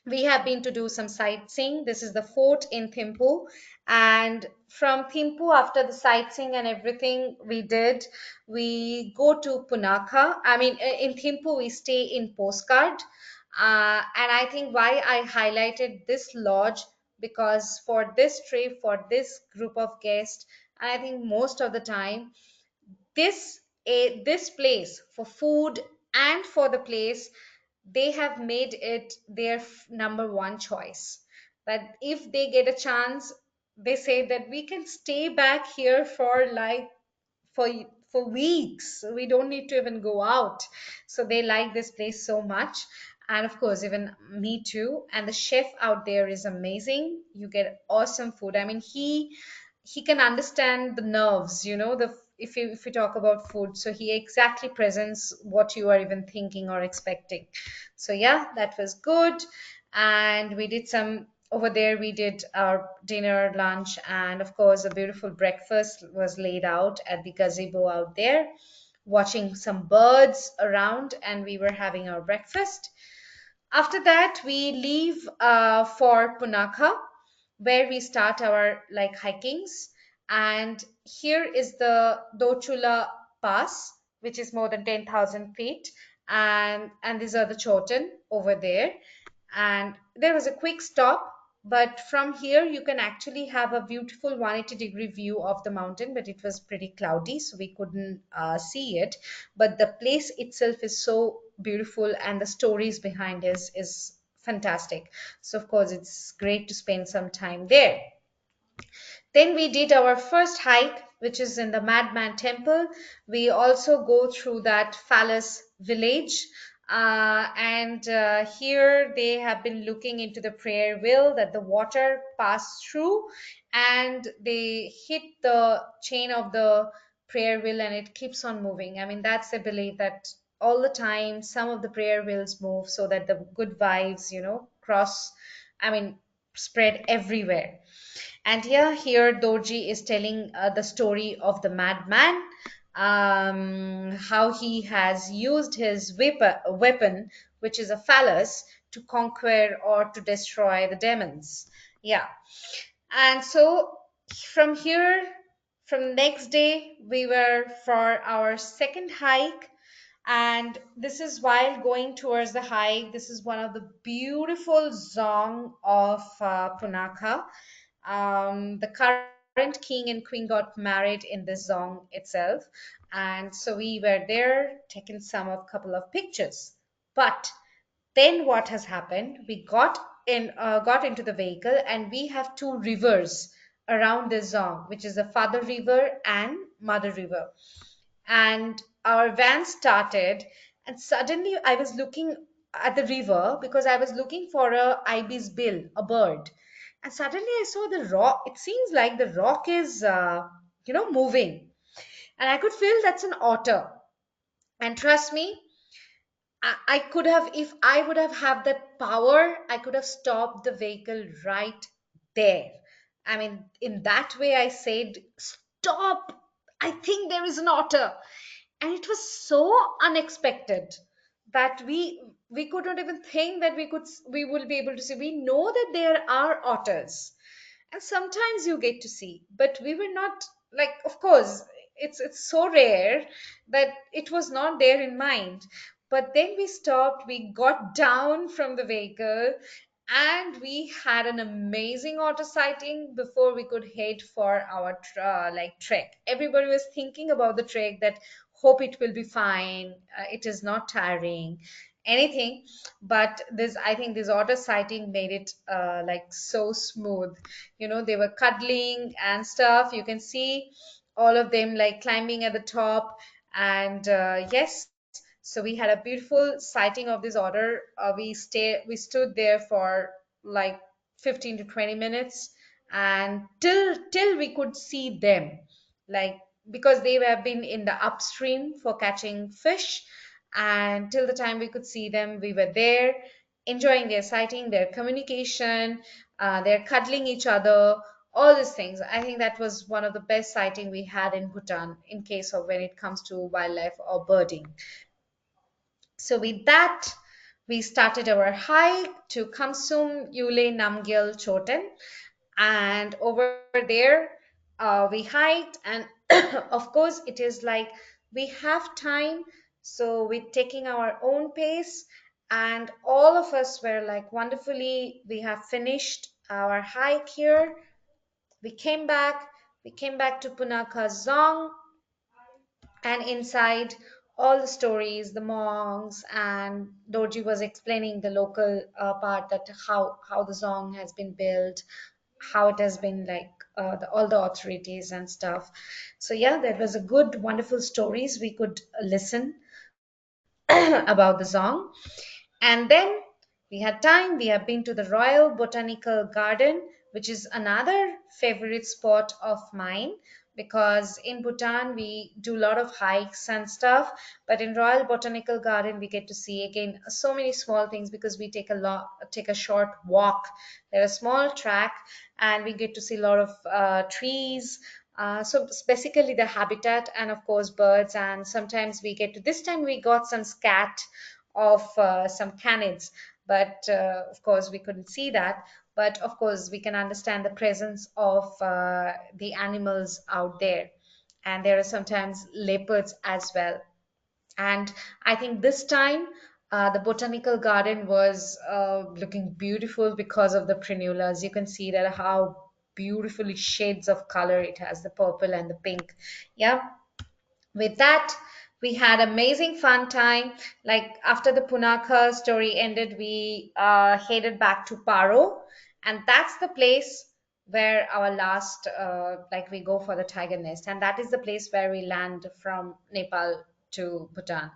[SPEAKER 2] we have been to do some sightseeing. This is the fort in Thimphu. And from Thimphu, after the sightseeing and everything we did, we go to Punakha. In Thimphu, we stay in Postcard. And I think why I highlighted this lodge, because for this trip, for this group of guests, and I think most of the time, this place for food and for the place, they have made it their number one choice. That if they get a chance, they say that we can stay back here for for weeks. We don't need to even go out. So they like this place so much. And of course, even me too. And the chef out there is amazing. You get awesome food. He can understand the nerves, the if you talk about food. So he exactly presents what you are even thinking or expecting. So yeah, that was good. And we did some over there. We did our dinner, lunch, and of course a beautiful breakfast was laid out at the gazebo out there, watching some birds around, and we were having our breakfast. After that, we leave for Punakha, where we start our like hikings. And here is the Dochula Pass, which is more than 10,000 feet. And these are the Chotan over there. And there was a quick stop, but from here you can actually have a beautiful 180-degree view of the mountain, but it was pretty cloudy, so we couldn't see it. But the place itself is so beautiful, and the stories behind is fantastic. So of course it's great to spend some time there. Then we did our first hike, which is in the Madman Temple. We also go through that phallus village. And here they have been looking into the prayer wheel that the water passed through, and they hit the chain of the prayer wheel and it keeps on moving. That's the belief that all the time some of the prayer wheels move so that the good vibes, cross, I mean, spread everywhere. And here Dorji is telling the story of the madman, how he has used his weapon, which is a phallus, to conquer or to destroy the demons. Yeah. And so from here, from next day, we were for our second hike. And this is while going towards the hike. This is one of the beautiful zong of Punakha. The current king and queen got married in this zong itself, and so we were there taking some of couple of pictures. But then what has happened? We got into the vehicle, and we have two rivers around this zone, which is the Father River and Mother River. And our van started, and suddenly I was looking at the river because I was looking for a ibis bill, a bird. And suddenly I saw the rock. It seems like the rock is moving, and I could feel that's an otter. And trust me, I could have, if I would have had that power, I could have stopped the vehicle right there. In that way, I said, "Stop! I think there is an otter." and it was so unexpected that we could not even think that we will be able to see. We know that there are otters, and sometimes you get to see, but we were not, like, of course it's so rare that it was not there in mind. But then we stopped, we got down from the vehicle, and we had an amazing otter sighting before we could head for our like trek. Everybody was thinking about the trek, that hope it will be fine, it is not tiring, anything. But this, I think this otter sighting made it like so smooth. They were cuddling and stuff. You can see all of them like climbing at the top. And yes, so we had a beautiful sighting of this otter. We stood there for like 15 to 20 minutes, and till we could see them, like, because they have been in the upstream for catching fish. And till the time we could see them, we were there enjoying their sighting, their communication, their cuddling each other, all these things. I think that was one of the best sighting we had in Bhutan in case of when it comes to wildlife or birding. So with that, we started our hike to Kamsum Yule Namgyal Choten, and over there we hiked. And of course, it is like we have time, so we're taking our own pace. And all of us were like, wonderfully, we have finished our hike here. We came back to Punakha Zong, and inside, all the stories, the monks, and Dorji was explaining the local part, that how the Zong has been built, how it has been like, all the authorities and stuff. So yeah, that was a good, wonderful stories we could listen about the Zong. And then we had time. We have been to the Royal Botanical Garden, which is another favorite spot of mine, because in Bhutan we do a lot of hikes and stuff. But in Royal Botanical Garden we get to see again so many small things, because we take a short walk. There are small track, and we get to see a lot of trees. So it's basically the habitat, and of course birds. And sometimes we get to, this time we got some scat of some canids, but of course we couldn't see that. But of course we can understand the presence of the animals out there, and there are sometimes leopards as well. And I think this time the botanical garden was looking beautiful because of the prenulas. You can see that how beautifully shades of color it has, the purple and the pink. Yeah, with that, we had amazing fun time. Like, after the Punakha story ended, we headed back to Paro, and that's the place where our last, like, we go for the tiger nest, and that is the place where we land from Nepal to Bhutan.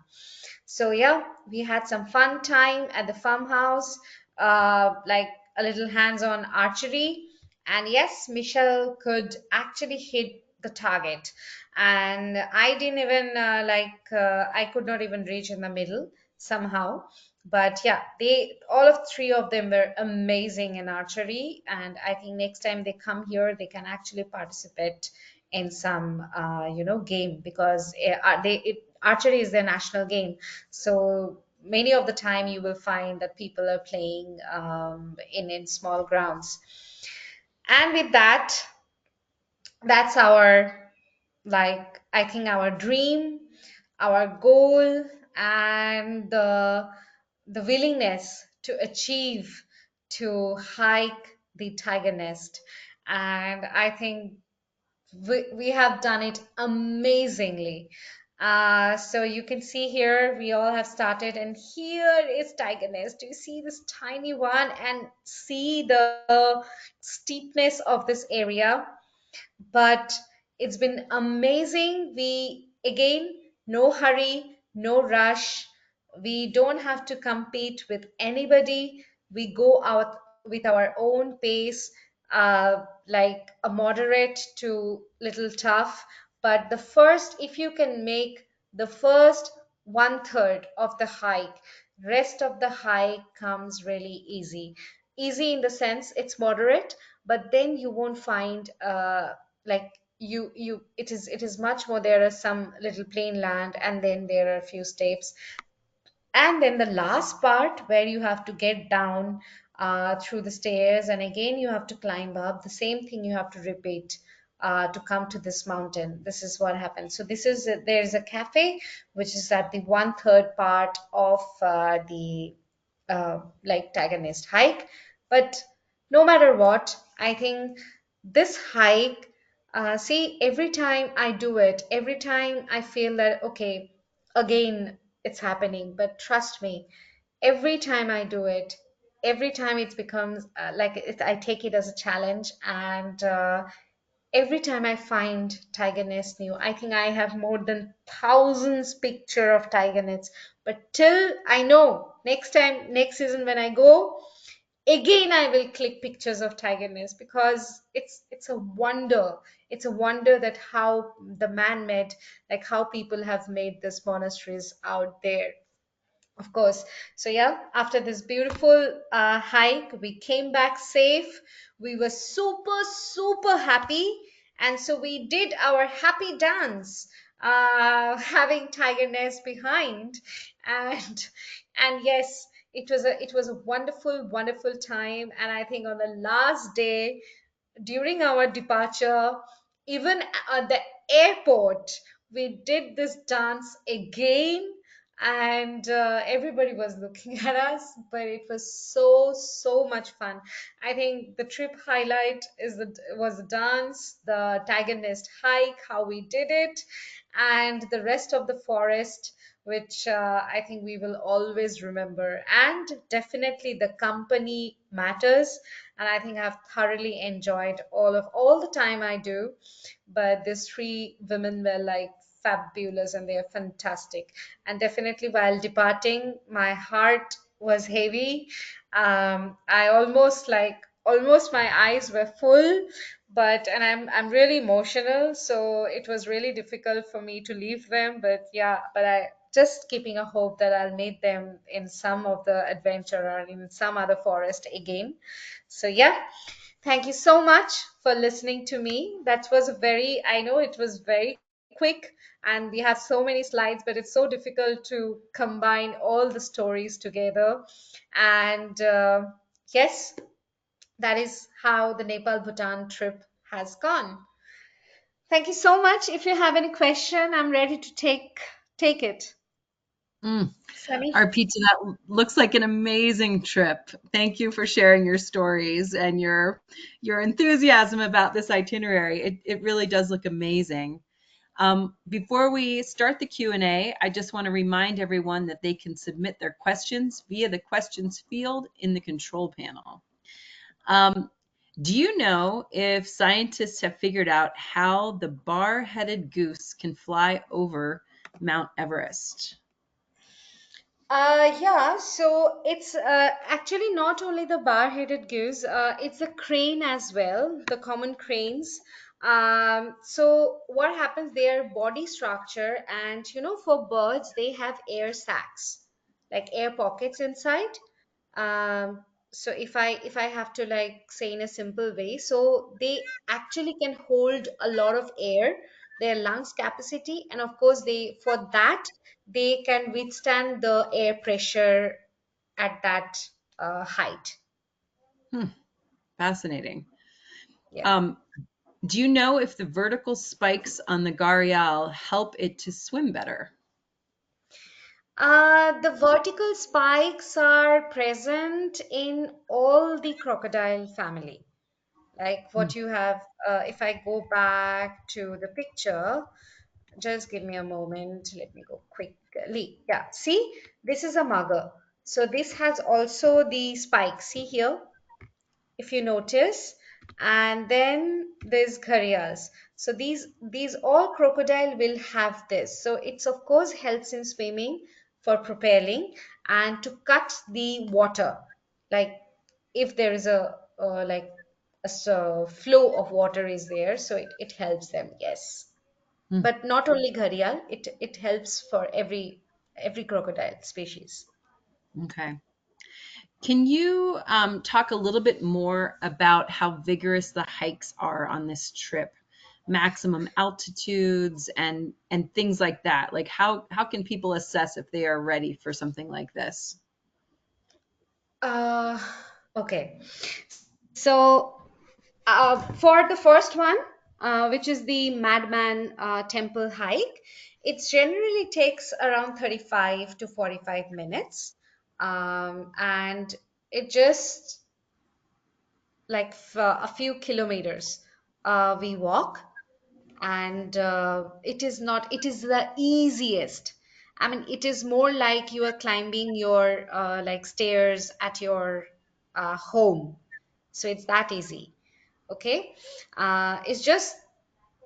[SPEAKER 2] So yeah, we had some fun time at the farmhouse, like a little hands-on archery. And yes, Michelle could actually hit the target, and I didn't even I could not even reach in the middle somehow. But yeah, they all of three of them were amazing in archery, and I think next time they come here, they can actually participate in some game, because archery is their national game. So many of the time you will find that people are playing in small grounds. And with that, that's our, like, I think our dream, our goal, and the willingness to achieve, to hike the tiger nest. And I think we have done it amazingly. So you can see here, we all have started, and here is tiger nest. Do you see this tiny one, and see the steepness of this area? But it's been amazing. We, again, no hurry, no rush. We don't have to compete with anybody. We go out with our own pace, like a moderate to little tough. But the first, if you can make the first one third of the hike, rest of the hike comes really easy. Easy in the sense it's moderate, but then you won't find like it is much more. There are some little plain land, and then there are a few steps, and then the last part where you have to get down through the stairs, and again you have to climb up. The same thing you have to repeat to come to this mountain. This is what happens. So there's a cafe which is at the one third part of the like Taganist hike. But no matter what, I think this hike, see, every time I do it, every time I feel that, okay, again, it's happening. But trust me, every time I do it, every time it becomes I take it as a challenge. And every time I find tiger nest new, I think I have more than thousands picture of tiger nests. But till I know next time, next season when I go, again I will click pictures of tiger nest, because it's a wonder. It's a wonder that how the man made, like how people have made these monasteries out there, of course. So yeah, after this beautiful hike, we came back safe. We were super, super happy. And so we did our happy dance, having tiger nest behind. And and yes, it was a wonderful, wonderful time. And I think on the last day, during our departure, even at the airport, we did this dance again. And everybody was looking at us, but it was so, so much fun. I think the trip highlight was the dance, the tiger nest hike, how we did it, and the rest of the forest, which I think we will always remember. And definitely the company matters. And I think I've thoroughly enjoyed all the time I do. But these three women were like fabulous, and they are fantastic. And definitely while departing, my heart was heavy. I almost my eyes were full, but and I'm really emotional, so it was really difficult for me to leave them. But yeah, but I just keeping a hope that I'll meet them in some of the adventure or in some other forest again. So yeah, thank you so much for listening to me. That was I know it was very quick, and we have so many slides, but it's so difficult to combine all the stories together. And yes, that is how the Nepal Bhutan trip has gone. Thank you so much. If you have any question, I'm ready to take it.
[SPEAKER 1] Mm.
[SPEAKER 2] Sunny?
[SPEAKER 1] Arpita, that looks like an amazing trip. Thank you for sharing your stories and your enthusiasm about this itinerary. It really does look amazing. Before we start the Q&A, I just want to remind everyone that they can submit their questions via the questions field in the control panel. Um, do you know if scientists have figured out how the bar-headed goose can fly over Mount Everest?
[SPEAKER 2] Yeah, so it's actually not only the bar-headed goose, it's the crane as well, the common cranes. So what happens, their body structure, and for birds, they have air sacs, like air pockets inside. Um, so if I have to like say in a simple way, so they actually can hold a lot of air, their lungs capacity, and of course they for that they can withstand the air pressure at that height.
[SPEAKER 1] Hmm, fascinating.
[SPEAKER 2] Yeah.
[SPEAKER 1] Um, do you know if the vertical spikes on the gharial help it to swim better?
[SPEAKER 2] The vertical spikes are present in all the crocodile family. Like
[SPEAKER 1] Hmm,
[SPEAKER 2] what you have, if I go back to the picture, just give me a moment. Let me go quickly. Yeah, see, this is a mugger. So this has also the spike. See here, if you notice. And then there's gharials. So these all crocodile will have this. So it's of course helps in swimming for propelling and to cut the water. Like if there is a flow of water is there, so it helps them. Yes,
[SPEAKER 1] hmm,
[SPEAKER 2] but not only gharial, it helps for every crocodile species.
[SPEAKER 1] okay. Can you talk a little bit more about how vigorous the hikes are on this trip? maximum altitudes and things like that? Like how can people assess if they are ready for something like this?
[SPEAKER 2] Uh, okay. So, for the first one, which is the Madman Temple hike, it generally takes around 35 to 45 minutes. And it just like a few kilometers we walk, and it is the easiest. I mean, it is more like you are climbing your like stairs at your home, so it's that easy. Okay. It's just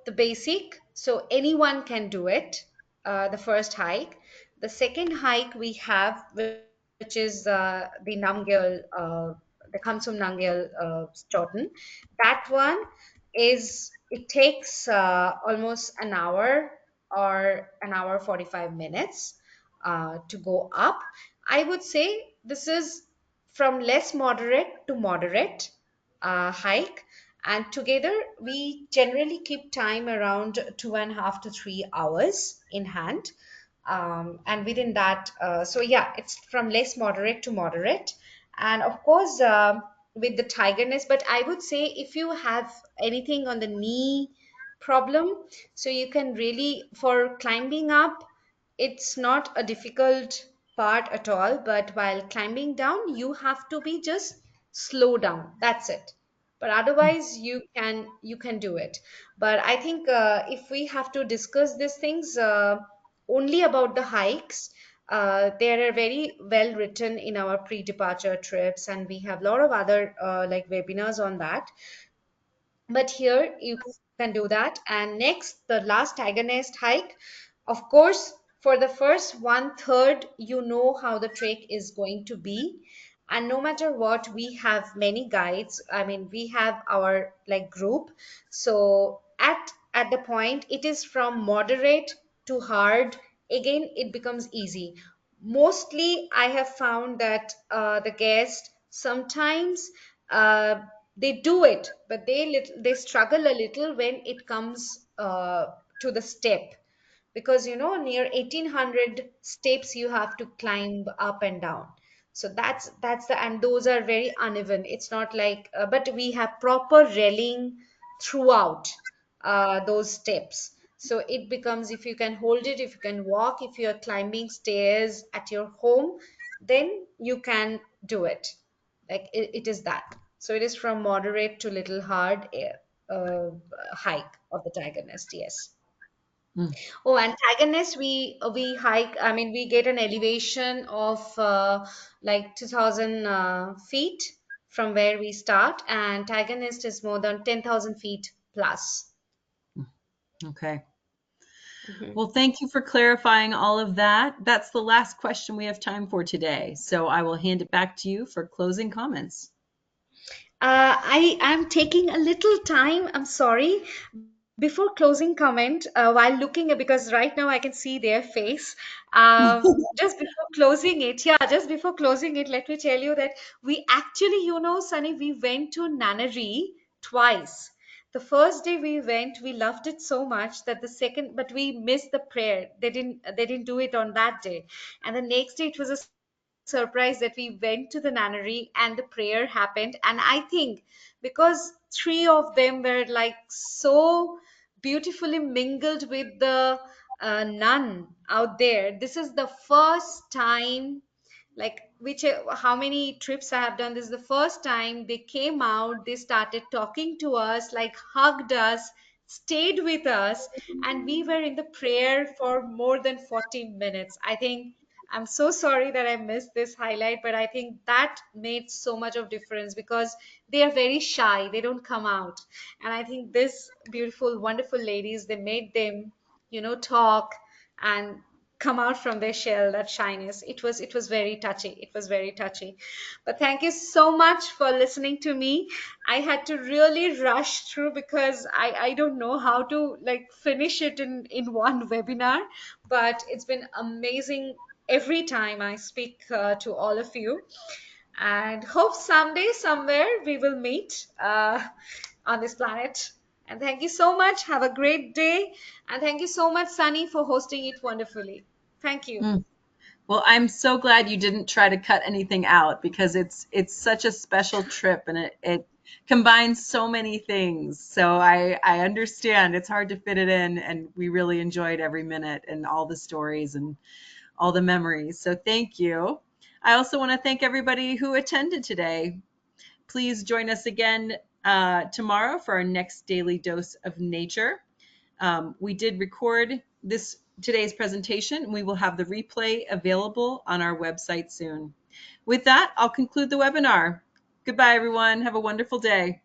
[SPEAKER 2] the basic, so anyone can do it. The first hike. The second hike we have, which is the Namgyal, the Kamsum Namgyal Stoten. That one is, it takes almost an hour or an hour 45 minutes to go up. I would say this is from less moderate to moderate hike, and together we generally keep time around 2.5 to 3 hours in hand. And within that, so yeah, it's from less moderate to moderate. And of course, with the tigerness, but I would say if you have anything on the knee problem, so you can really, for climbing up, it's not a difficult part at all, but while climbing down you have to be just slow down, that's it. But otherwise you can do it. But I think if we have to discuss these things only about the hikes, they are very well written in our pre-departure trips, and we have a lot of other like webinars on that. But here you can do that. And next, the last tiger nest hike. Of course, for the first one third, you know how the trek is going to be. And no matter what, we have many guides. I mean, we have our like group. So at the point, it is from moderate to hard. Again, it becomes easy. Mostly, I have found that the guests sometimes uh, they do it, but they struggle a little when it comes to the step, because you know near 1800 steps you have to climb up and down. So that's the, and those are very uneven. It's not like but we have proper railing throughout those steps. So it becomes, if you can hold it, if you can walk, if you are climbing stairs at your home, then you can do it. Like it is that. So it is from moderate to little hard uh, hike of the tiger nest. Yes.
[SPEAKER 1] Mm.
[SPEAKER 2] Oh, and tiger nest, we hike. I mean, we get an elevation of like 2,000 feet from where we start, and tiger nest is more than 10,000 feet plus.
[SPEAKER 1] Okay.
[SPEAKER 2] Mhm.
[SPEAKER 1] Well, thank you for clarifying all of that. That's the last question we have time for today. So I will hand it back to you for closing comments.
[SPEAKER 2] I am taking a little time. I'm sorry. Before closing comment, while looking at, because right now I can see their face. Just before closing it, yeah, just before closing it, let me tell you that we actually, you know, Sunny, we went to Nannery twice. The first day we went, we loved it so much that the second, but we missed the prayer. They didn't do it on that day. And the next day it was a surprise that we went to the nunnery and the prayer happened. And I think because three of them were like so beautifully mingled with the nun out there, this is the first time, like which how many trips I have done, this is the first time they came out, they started talking to us, like hugged us, stayed with us, and we were in the prayer for more than 40 minutes. I think I'm so sorry that I missed this highlight, but I think that made so much of difference because they are very shy, they don't come out. And I think this beautiful wonderful ladies, they made them, you know, talk and come out from their shell, that shyness. It was very touchy, it was very touchy. But thank you so much for listening to me. I had to really rush through because I don't know how to like finish it in one webinar. But it's been amazing every time I speak to all of you, and hope someday somewhere we will meet on this planet. And thank you so much. Have a great day. And thank you so much, Sunny, for hosting it wonderfully. Thank you.
[SPEAKER 1] Mm. Well, I'm so glad you didn't try to cut anything out because it's such a special trip and it combines so many things. So I understand it's hard to fit it in, and we really enjoyed every minute and all the stories and all the memories. So thank you. I also want to thank everybody who attended today. Please join us again tomorrow for our next daily dose of nature. We did record this today's presentation. We will have the replay available on our website soon. With that, I'll conclude the webinar. Goodbye, everyone. Have a wonderful day.